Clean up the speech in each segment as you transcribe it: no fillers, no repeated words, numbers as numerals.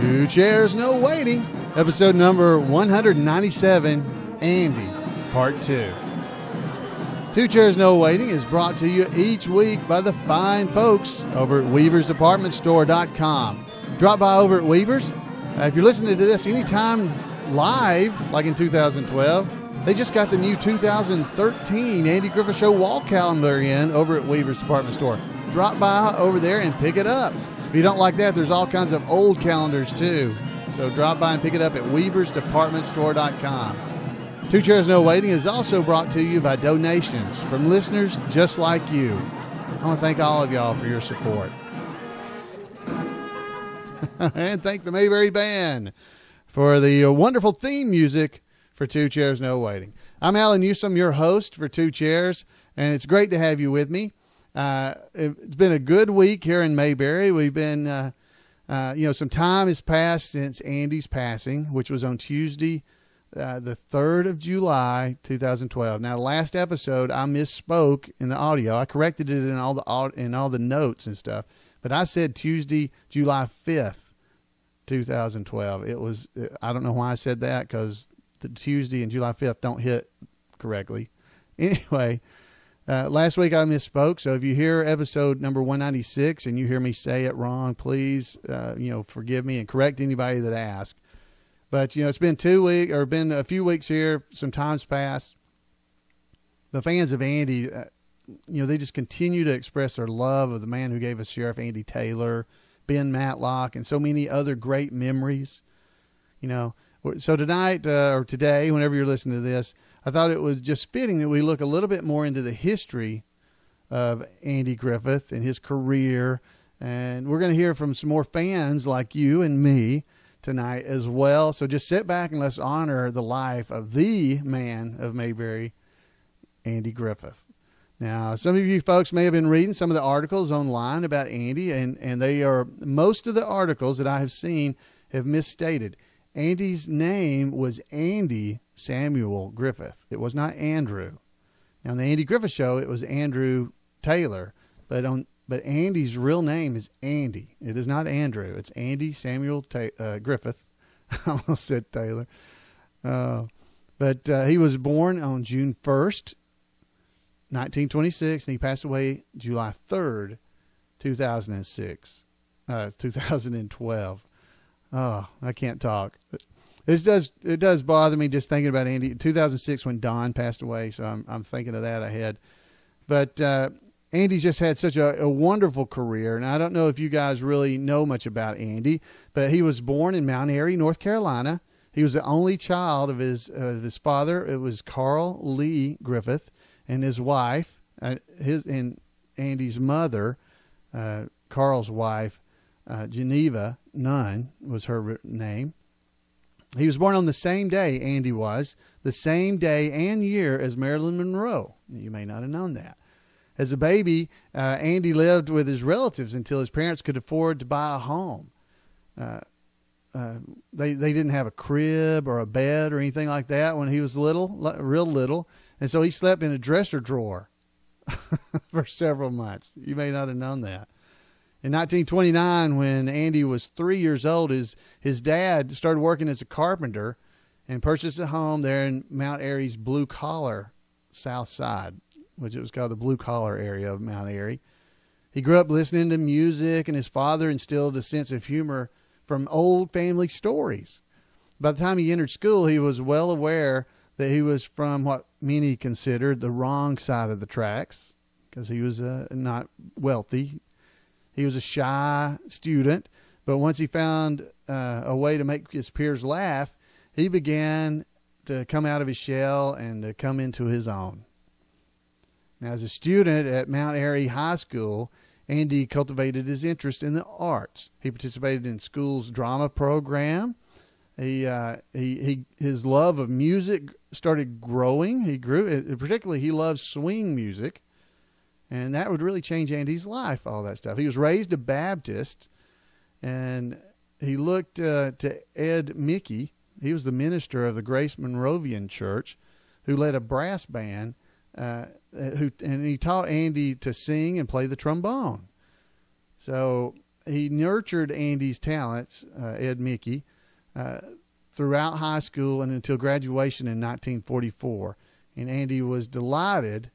Two Chairs, No Waiting, episode number 197, Andy, part 2. Two Chairs, No Waiting is brought to you each week by the fine folks over at weaversdepartmentstore.com. Drop by over at Weavers. If you're listening to this anytime live, like in 2012, they just got the new 2013 Andy Griffith Show wall calendar in over at Weavers Department Store. Drop by over there and pick it up. If you don't like that, there's all kinds of old calendars too. So drop by and pick it up at weaversdepartmentstore.com. Two Chairs No Waiting is also brought to you by donations from listeners just like you. I want to thank all of y'all for your support. And thank the Mayberry Band for the wonderful theme music for Two Chairs No Waiting. I'm Allan, Newsome, your host for Two Chairs, and it's great to have you with me. It's been a good week here in Mayberry. We've been, some time has passed since Andy's passing, which was on Tuesday, the 3rd of July, 2012. Now, the last episode, I misspoke in the audio. I corrected it in all the notes and stuff, but I said Tuesday, July 5th, 2012. I don't know why I said that, because the Tuesday and July 5th don't hit correctly. Anyway, last week I misspoke, so if you hear episode number 196 and you hear me say it wrong, please, forgive me and correct anybody that asks. But, it's been been a few weeks here, some time's passed. The fans of Andy, they just continue to express their love of the man who gave us Sheriff Andy Taylor, Ben Matlock, and so many other great memories. So tonight, or today, whenever you're listening to this, I thought it was just fitting that we look a little bit more into the history of Andy Griffith and his career. And we're going to hear from some more fans like you and me tonight as well. So just sit back and let's honor the life of the man of Mayberry, Andy Griffith. Now, some of you folks may have been reading some of the articles online about Andy, and most of the articles that I have seen have misstated. Andy's name was Andy Samuel Griffith. It was not Andrew. Now, on the Andy Griffith Show, it was Andrew Taylor, but Andy's real name is Andy. It is not Andrew. It's Andy Samuel Griffith. I almost said Taylor. But he was born on June 1st, 1926, and he passed away July 3rd, 2012. Oh, I can't talk. It does bother me just thinking about Andy. 2006 when Don passed away, so I'm thinking of that ahead. But Andy's just had such a wonderful career, and I don't know if you guys really know much about Andy, but he was born in Mount Airy, North Carolina. He was the only child of his father. It was Carl Lee Griffith, and his wife, and Andy's mother, Carl's wife, Geneva Nunn was her name. He was born on the same day, Andy was, the same day and year as Marilyn Monroe. You may not have known that. As a baby, Andy lived with his relatives until his parents could afford to buy a home. They didn't have a crib or a bed or anything like that when he was real little. And so he slept in a dresser drawer for several months. You may not have known that. In 1929, when Andy was 3 years old, his dad started working as a carpenter and purchased a home there in Mount Airy's blue-collar south side, which it was called the blue-collar area of Mount Airy. He grew up listening to music, and his father instilled a sense of humor from old family stories. By the time he entered school, he was well aware that he was from what many considered the wrong side of the tracks, because he was not wealthy. He was a shy student, but once he found a way to make his peers laugh, he began to come out of his shell and to come into his own. Now, as a student at Mount Airy High School, Andy cultivated his interest in the arts. He participated in school's drama program. His love of music started growing. Particularly he loved swing music. And that would really change Andy's life, all that stuff. He was raised a Baptist, and he looked to Ed Mickey. He was the minister of the Grace Monrovian Church, who led a brass band, and he taught Andy to sing and play the trombone. So he nurtured Andy's talents, Ed Mickey, throughout high school and until graduation in 1944. And Andy was delighted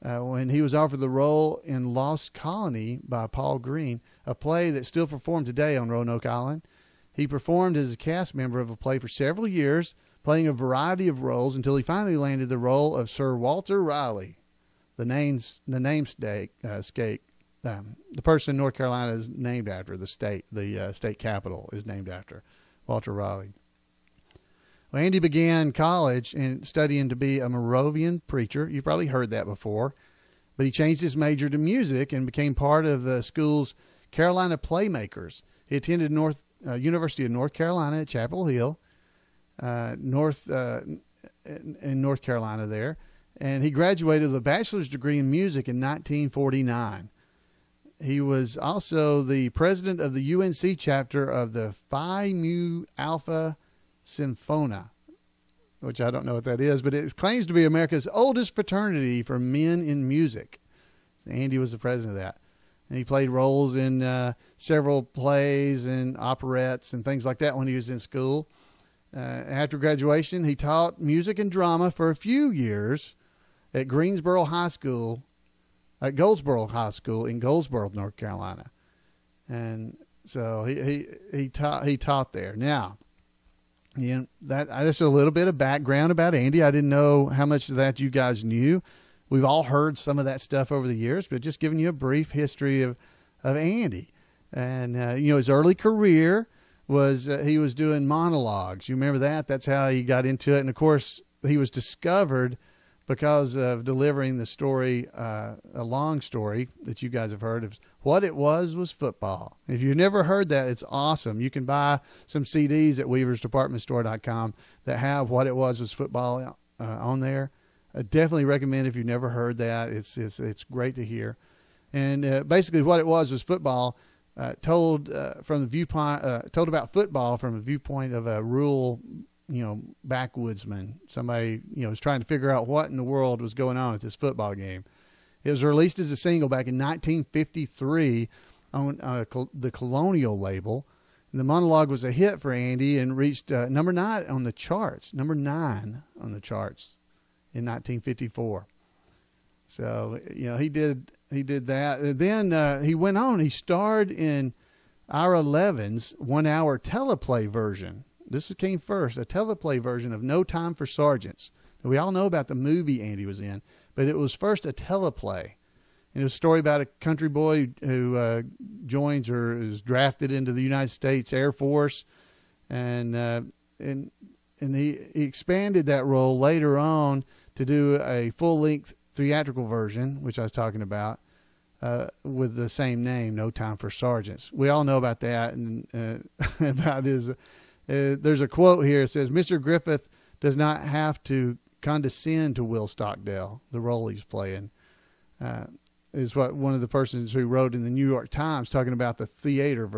when he was offered the role in Lost Colony by Paul Green, a play that's still performed today on Roanoke Island. He performed as a cast member of a play for several years, playing a variety of roles until he finally landed the role of Sir Walter Raleigh, the namesake, the person North Carolina is named after, the state capital is named after, Walter Raleigh. Well, Andy began college and studying to be a Moravian preacher. You've probably heard that before. But he changed his major to music and became part of the school's Carolina Playmakers. He attended University of North Carolina at Chapel Hill, in North Carolina there. And he graduated with a bachelor's degree in music in 1949. He was also the president of the UNC chapter of the Phi Mu Alpha Symphona, which I don't know what that is, but it claims to be America's oldest fraternity for men in music. Andy was the president of that. And he played roles in several plays and operettes and things like that when he was in school. After graduation, he taught music and drama for a few years at Goldsboro High School in Goldsboro, North Carolina. And so he taught there. Now, that's a little bit of background about Andy. I didn't know how much of that you guys knew. We've all heard some of that stuff over the years, but just giving you a brief history of Andy. And, his early career was he was doing monologues. You remember that? That's how he got into it. And, of course, he was discovered because of delivering the story, a long story that you guys have heard of. What it was football. If you've never heard that, it's awesome. You can buy some CDs at weaversdepartmentstore.com that have What It Was Football on there. I definitely recommend if you've never heard that. It's great to hear. And basically, What It Was football. Told about football from a viewpoint of a rural, backwoodsman. Somebody, was trying to figure out what in the world was going on at this football game. It was released as a single back in 1953 on the Colonial label. And the monologue was a hit for Andy and reached number 9 on the charts. Number 9 on the charts in 1954. So, he did that. And then he went on. He starred in Ira Levin's 1-hour teleplay version. This came first, a teleplay version of No Time for Sergeants. We all know about the movie Andy was in, but it was first a teleplay. And it was a story about a country boy who joins or is drafted into the United States Air Force. And he expanded that role later on to do a full-length theatrical version, which I was talking about, with the same name, No Time for Sergeants. We all know about that and about his... there's a quote here. It says, Mr. Griffith does not have to condescend to Will Stockdale, the role he's playing. Is what one of the persons who wrote in the New York Times talking about the theatrical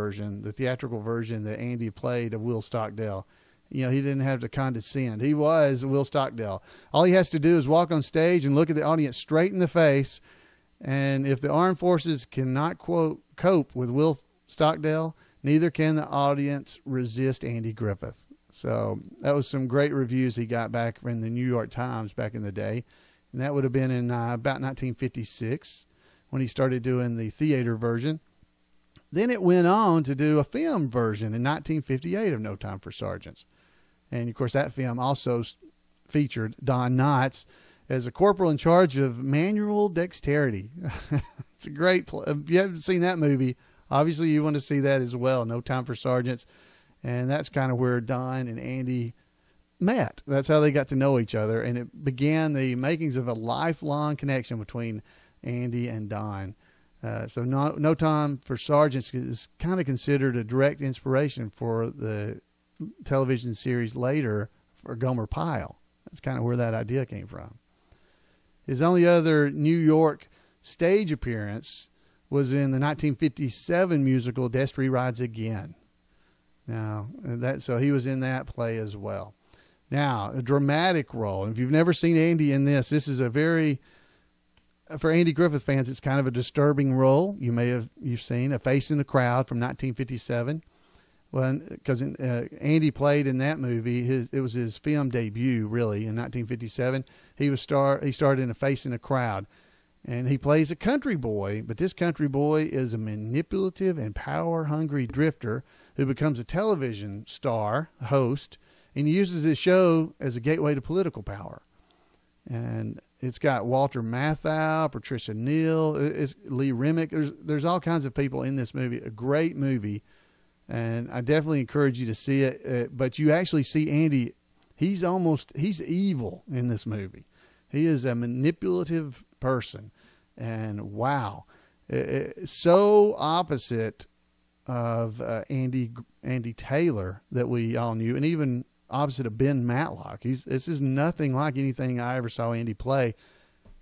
version that Andy played of Will Stockdale. He didn't have to condescend. He was Will Stockdale. All he has to do is walk on stage and look at the audience straight in the face. And if the armed forces cannot, quote, cope with Will Stockdale, neither can the audience resist Andy Griffith. So that was some great reviews he got back in the New York Times back in the day. And that would have been in about 1956 when he started doing the theater version. Then it went on to do a film version in 1958 of No Time for Sergeants. And, of course, that film also featured Don Knotts as a corporal in charge of manual dexterity. It's a great play. If you haven't seen that movie, obviously you want to see that as well, No Time for Sergeants. And that's kind of where Don and Andy met. That's how they got to know each other. And it began the makings of a lifelong connection between Andy and Don. So No Time for Sergeants is kind of considered a direct inspiration for the television series later for Gomer Pyle. That's kind of where that idea came from. His only other New York stage appearance was in the 1957 musical Destry Rides Again. Now, so he was in that play as well. Now, a dramatic role. If you've never seen Andy in this is a very for Andy Griffith fans, it's kind of a disturbing role. You've seen A Face in the Crowd from 1957. Well, because Andy played in that movie. It was his film debut, really, in 1957. He started in A Face in the Crowd, and he plays a country boy. But this country boy is a manipulative and power-hungry drifter who becomes a television star host, and he uses his show as a gateway to political power. And it's got Walter Matthau, Patricia Neal, it's Lee Remick. There's all kinds of people in this movie. A great movie. And I definitely encourage you to see it. But you actually see Andy, he's evil in this movie. He is a manipulative person. And wow, it's so opposite of Andy Taylor that we all knew, and even opposite of Ben Matlock. This is nothing like anything I ever saw Andy play,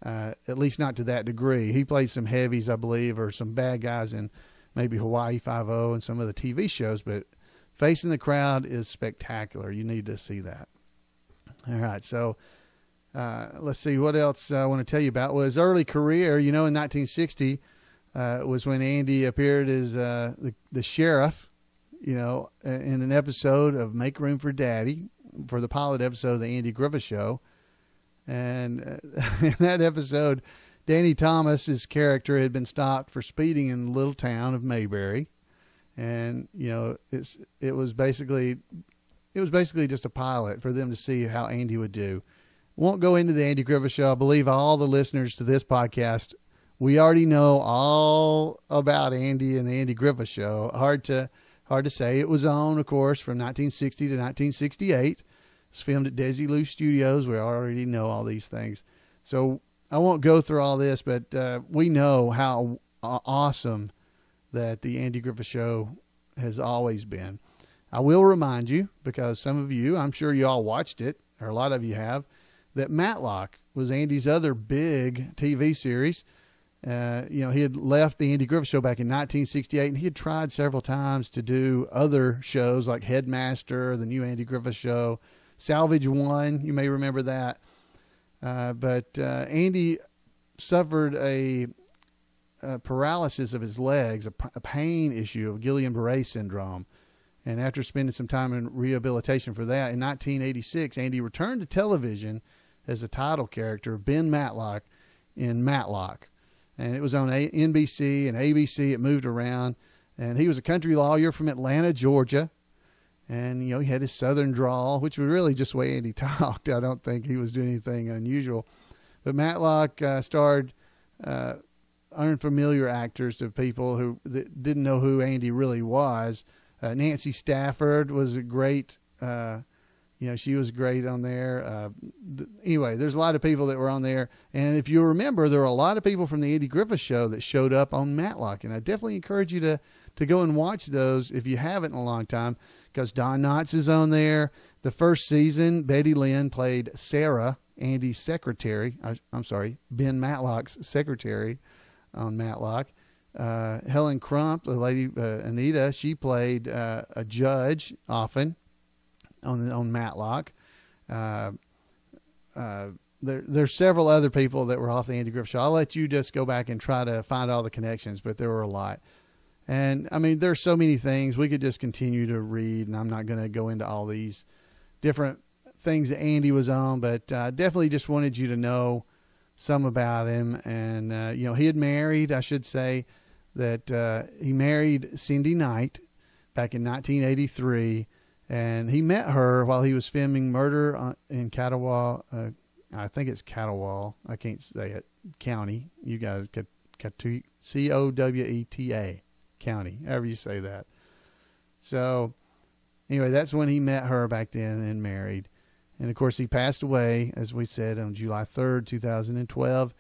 at least not to that degree. He played some heavies, I believe, or some bad guys in maybe Hawaii Five-0 and some of the TV shows, but Face in the Crowd is spectacular. You need to see that. All right, so let's see what else I want to tell you about. Well, his early career, in 1960 was when Andy appeared as the sheriff, in an episode of Make Room for Daddy, for the pilot episode of the Andy Griffith Show. And in that episode, Danny Thomas's character had been stopped for speeding in the little town of Mayberry, and it was basically just a pilot for them to see how Andy would do. Won't go into the Andy Griffith Show. I believe all the listeners to this podcast, we already know all about Andy and the Andy Griffith Show. Hard to say. It was on, of course, from 1960 to 1968. It's filmed at Desilu Studios. We already know all these things, so I won't go through all this, but we know how awesome that the Andy Griffith Show has always been. I will remind you, because some of you, I'm sure you all watched it, or a lot of you have, that Matlock was Andy's other big TV series. He had left the Andy Griffith Show back in 1968, and he had tried several times to do other shows like Headmaster, the new Andy Griffith Show, Salvage One, you may remember that. But Andy suffered a paralysis of his legs, a pain issue of Guillain-Barré syndrome. And after spending some time in rehabilitation for that, in 1986, Andy returned to television as the title character, Ben Matlock, in Matlock. And it was on NBC and ABC. It moved around. And he was a country lawyer from Atlanta, Georgia. And, he had his southern drawl, which was really just the way Andy talked. I don't think he was doing anything unusual. But Matlock starred unfamiliar actors to people who didn't know who Andy really was. Nancy Stafford was a great, she was great on there. Anyway, there's a lot of people that were on there. And if you remember, there were a lot of people from the Andy Griffith Show that showed up on Matlock. And I definitely encourage you to go and watch those if you haven't in a long time, because Don Knotts is on there. The first season, Betty Lynn played Sarah, Andy's secretary. I'm sorry, Ben Matlock's secretary on Matlock. Helen Crump, the lady Anita, she played a judge often on Matlock. There's several other people that were off the Andy Griffith Show. I'll let you just go back and try to find all the connections, but there were a lot. And, there's so many things. We could just continue to read, and I'm not going to go into all these different things that Andy was on, but definitely just wanted you to know some about him. And, he had married, I should say, that he married Cindy Knight back in 1983, and he met her while he was filming Murder in Catawba. I think it's Catawba. I can't say it. County. You guys could Coweta County, however you say that. So anyway, that's when he met her back then and married. And of course, he passed away, as we said, on July 3rd, 2012.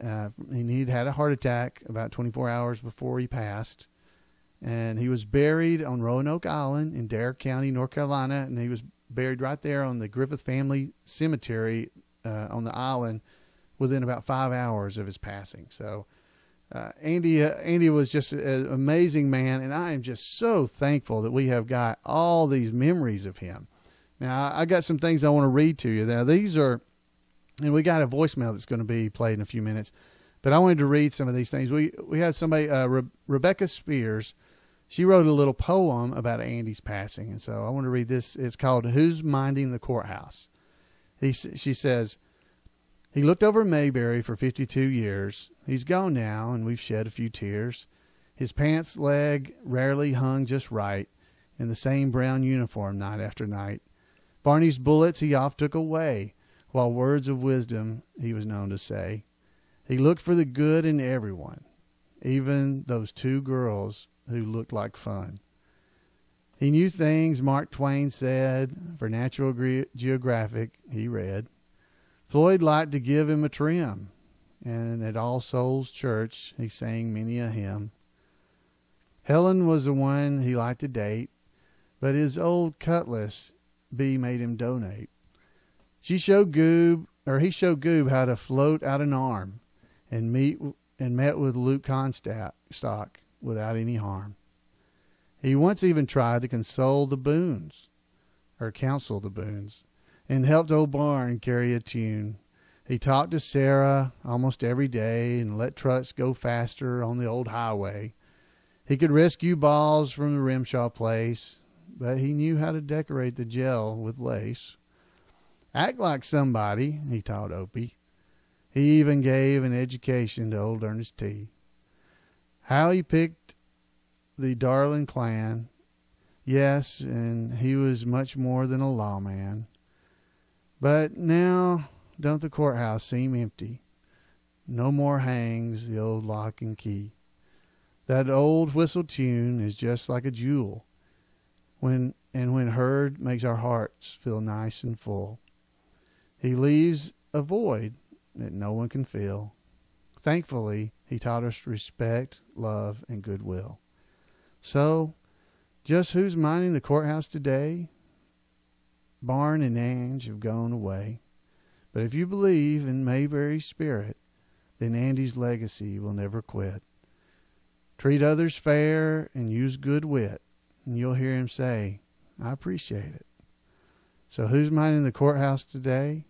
And he'd had a heart attack about 24 hours before he passed. And he was buried on Roanoke Island in Dare County, North Carolina. And he was buried right there on the Griffith Family Cemetery on the island within about 5 hours of his passing. So Andy was just an amazing man, and I am just so thankful that we have got all these memories of him. Now, I got some things I want to read to you. Now, these are, and we got a voicemail that's going to be played in a few minutes, But I wanted to read some of these things. We had somebody, Rebecca Spears. She wrote a little poem about Andy's passing, and so I want to read this. It's called "Who's Minding the Courthouse?" She says, "He looked over Mayberry for 52 years. He's gone now, and we've shed a few tears. His pants leg rarely hung just right in the same brown uniform night after night. Barney's bullets he oft took away, while words of wisdom he was known to say. He looked for the good in everyone, even those two girls who looked like fun. He knew things Mark Twain said, for Natural Geographic he read. Floyd liked to give him a trim, and at All Souls Church he sang many a hymn. Helen was the one he liked to date, but his old cutlass B made him donate. He showed Goob how to float out an arm and met with Luke Comstock without any harm. He once even tried to counsel the Boons, and helped old Barn carry a tune. He talked to Sarah almost every day and let trucks go faster on the old highway. He could rescue balls from the Rimshaw place, but he knew how to decorate the jail with lace. Act like somebody, he taught Opie. He even gave an education to old Ernest T. How he picked the Darling clan. Yes, and he was much more than a lawman. But now don't the courthouse seem empty? No more hangs the old lock and key. That old whistle tune is just like a jewel. When heard makes our hearts feel nice and full. He leaves a void that no one can fill. Thankfully, he taught us respect, love, and goodwill. So, just who's minding the courthouse today? Barn and Ange have gone away. But if you believe in Mayberry's spirit, then Andy's legacy will never quit. Treat others fair and use good wit, and you'll hear him say, I appreciate it. So who's minding the courthouse today?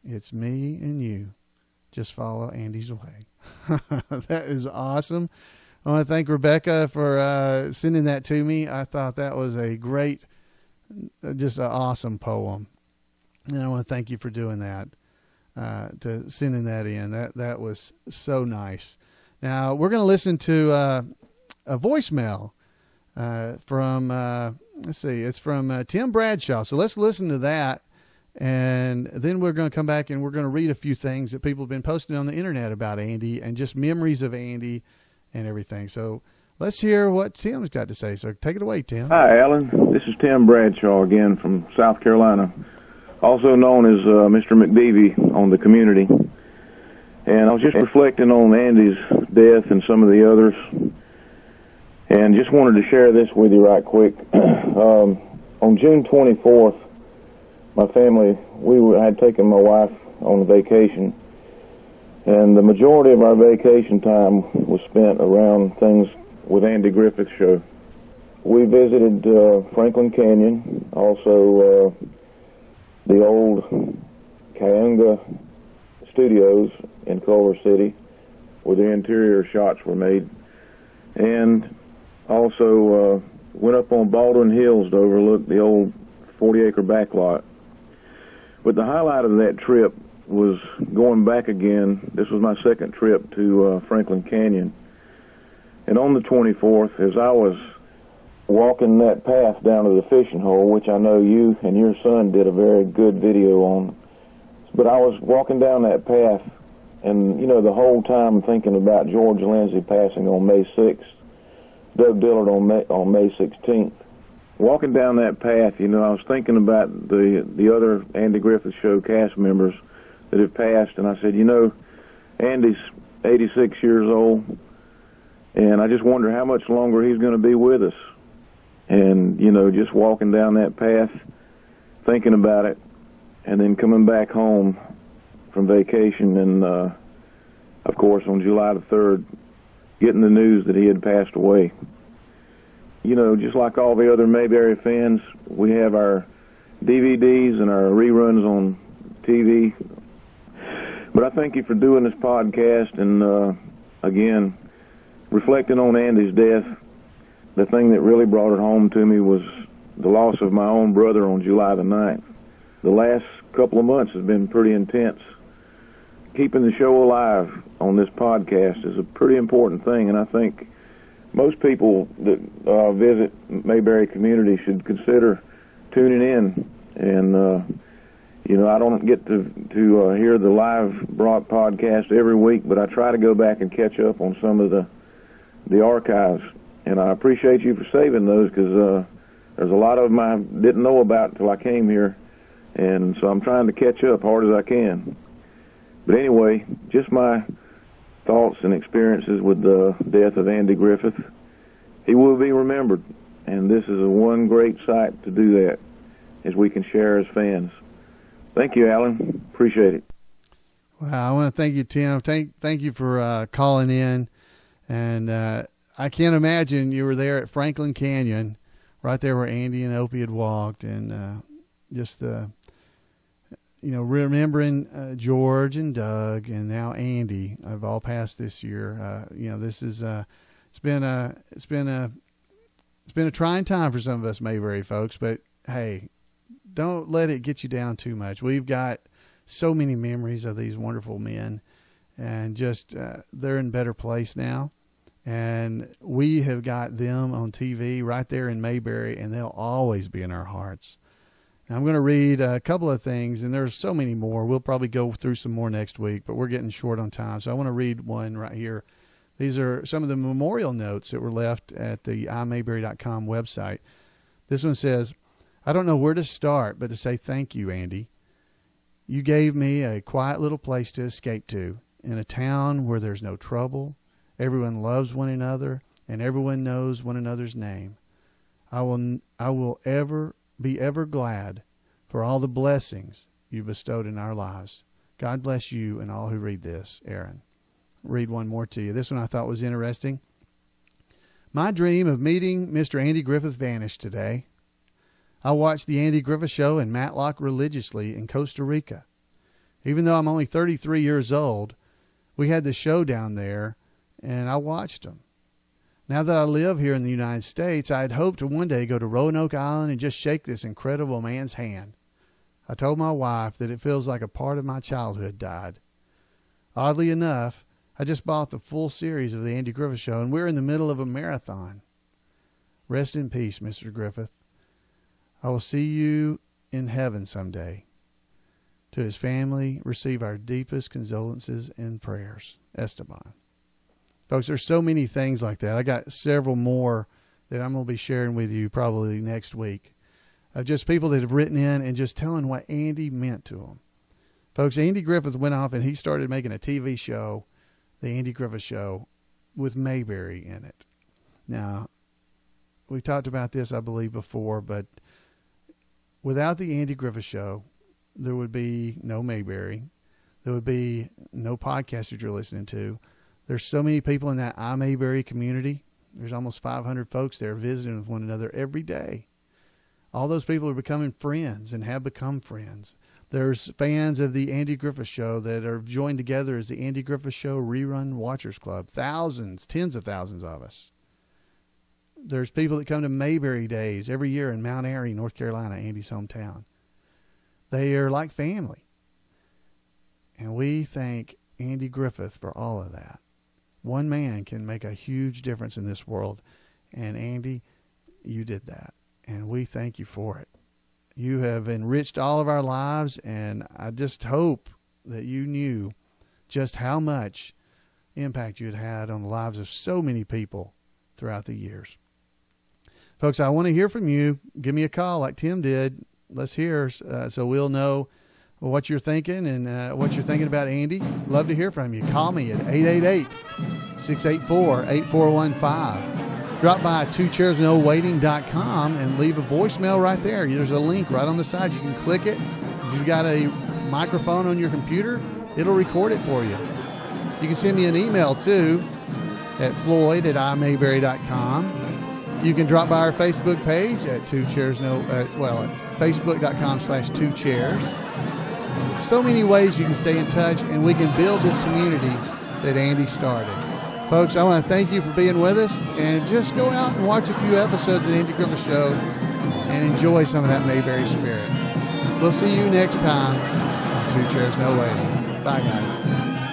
It's me and you. Just follow Andy's way. That is awesome. I want to thank Rebecca for sending that to me. I thought that was a great, just an awesome poem. And I want to thank you for doing that, to sending that in. That was so nice. Now, we're going to listen to a voicemail from, let's see, it's from Tim Bradshaw. So let's listen to that. And then we're going to come back and we're going to read a few things that people have been posting on the internet about Andy and just memories of Andy and everything. So let's hear what Tim's got to say. So take it away, Tim. Hi, Allan. This is Tim Bradshaw again from South Carolina, also known as Mr. McDeevy on the community. And I was just reflecting on Andy's death and some of the others, and just wanted to share this with you right quick. On June 24th, my family, I had taken my wife on a vacation, and the majority of our vacation time was spent around things with Andy Griffith's show. We visited Franklin Canyon, also the old Cayuga Studios in Culver City, where the interior shots were made, and also went up on Baldwin Hills to overlook the old 40-acre backlot. But the highlight of that trip was going back again. This was my second trip to Franklin Canyon. And on the 24th, as I was walking that path down to the fishing hole, which I know you and your son did a very good video on, but I was walking down that path, and, you know, the whole time thinking about George Lindsay passing on May 6th, Doug Dillard on May 16th. Walking down that path, you know, I was thinking about the other Andy Griffith Show cast members that have passed, and I said, you know, Andy's 86 years old, and I just wonder how much longer he's going to be with us. And, you know, just walking down that path, thinking about it, and then coming back home from vacation, and, of course, on July the 3rd, getting the news that he had passed away. You know, just like all the other Mayberry fans, we have our DVDs and our reruns on TV. But I thank you for doing this podcast, and again, reflecting on Andy's death. The thing that really brought it home to me was the loss of my own brother on July the 9th. The last couple of months has been pretty intense. Keeping the show alive on this podcast is a pretty important thing, and I think most people that visit Mayberry community should consider tuning in. And I don't get to hear the live broad podcast every week, but I try to go back and catch up on some of the archives. And I appreciate you for saving those, because there's a lot of them I didn't know about until I came here, and so I'm trying to catch up hard as I can. But anyway, just my thoughts and experiences with the death of Andy Griffith. He will be remembered, and this is one great site to do that, as we can share as fans. Thank you, Allan. Appreciate it. Wow, I want to thank you, Tim. Thank you for calling in. And I can't imagine you were there at Franklin Canyon, right there where Andy and Opie had walked, and just the, remembering George and Doug and now Andy have all passed this year. This is it's been a trying time for some of us Mayberry folks, but hey, don't let it get you down too much. We've got so many memories of these wonderful men, and just they're in a better place now. And we have got them on TV right there in Mayberry, and they'll always be in our hearts. Now, I'm going to read a couple of things, and there's so many more. We'll probably go through some more next week, but we're getting short on time. So I want to read one right here. These are some of the memorial notes that were left at the imayberry.com website. This one says, I don't know where to start, but to say thank you, Andy. You gave me a quiet little place to escape to, in a town where there's no trouble. Everyone loves one another, and everyone knows one another's name. I will ever be ever glad for all the blessings you bestowed in our lives. God bless you and all who read this. Aaron. Read one more to you. This one I thought was interesting. My dream of meeting Mr. Andy Griffith vanished today. I watched the Andy Griffith Show in Matlock religiously in Costa Rica. Even though I'm only 33 years old, we had the show down there, and I watched them. Now that I live here in the United States, I had hoped to one day go to Roanoke Island and just shake this incredible man's hand. I told my wife that it feels like a part of my childhood died. Oddly enough, I just bought the full series of the Andy Griffith Show, and we're in the middle of a marathon. Rest in peace, Mr. Griffith. I will see you in heaven someday. To his family, receive our deepest condolences and prayers. Esteban. Folks, there's so many things like that. I got several more that I'm going to be sharing with you probably next week, of just people that have written in and just telling what Andy meant to them. Folks, Andy Griffith went off and he started making a TV show, the Andy Griffith Show, with Mayberry in it. Now, we talked about this, I believe, before, but without the Andy Griffith Show, there would be no Mayberry. There would be no podcast that you're listening to. There's so many people in that iMayberry community. There's almost 500 folks there visiting with one another every day. All those people are becoming friends and have become friends. There's fans of the Andy Griffith Show that are joined together as the Andy Griffith Show Rerun Watchers Club. Thousands, tens of thousands of us. There's people that come to Mayberry Days every year in Mount Airy, North Carolina, Andy's hometown. They are like family. And we thank Andy Griffith for all of that. One man can make a huge difference in this world. And Andy, you did that. And we thank you for it. You have enriched all of our lives, and I just hope that you knew just how much impact you had had on the lives of so many people throughout the years. Folks, I want to hear from you. Give me a call like Tim did. Let's hear so we'll know what you're thinking and what you're thinking about Andy. Love to hear from you. Call me at 888-684-8415. Drop by twochairsnowaiting.com and leave a voicemail right there. There's a link right on the side. You can click it. If you've got a microphone on your computer, it'll record it for you. You can send me an email, too, at floyd@imayberry.com. You can drop by our Facebook page at Facebook.com/2chairs. so many ways you can stay in touch, and we can build this community that Andy started. Folks, I want to thank you for being with us, and just go out and watch a few episodes of the Andy Griffith Show and enjoy some of that Mayberry spirit. We'll see you next time on Two Chairs No Waiting. Bye, guys.